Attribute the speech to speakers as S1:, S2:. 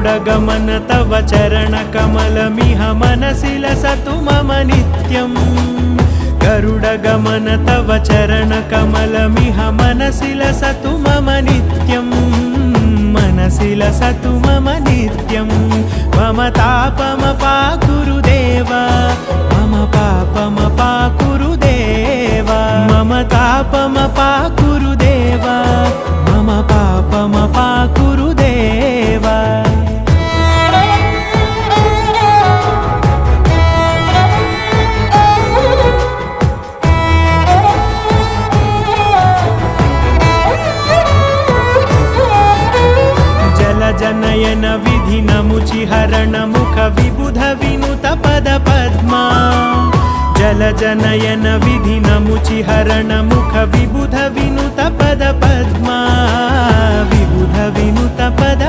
S1: गरुडगमन तव चरणकमलमिह मनसि लसतु मम नित्यम् गरुडगमन तव चरणकमलमिह मनसि लसतु मम नित्यम् मनसि लसतु मम नित्यम् मम तापमपाकुरु देव मम पापमपाकुरु देव मम तापमपाकुरु देव मम पापमपाकुरु देव जनयन विधि नमुचिहरण मुख विबुध विनुत पद पद्मा जल जनयन विधि नमुचिहरण मुख विबुध विनुत पद पद्मा विबुध विनुत पद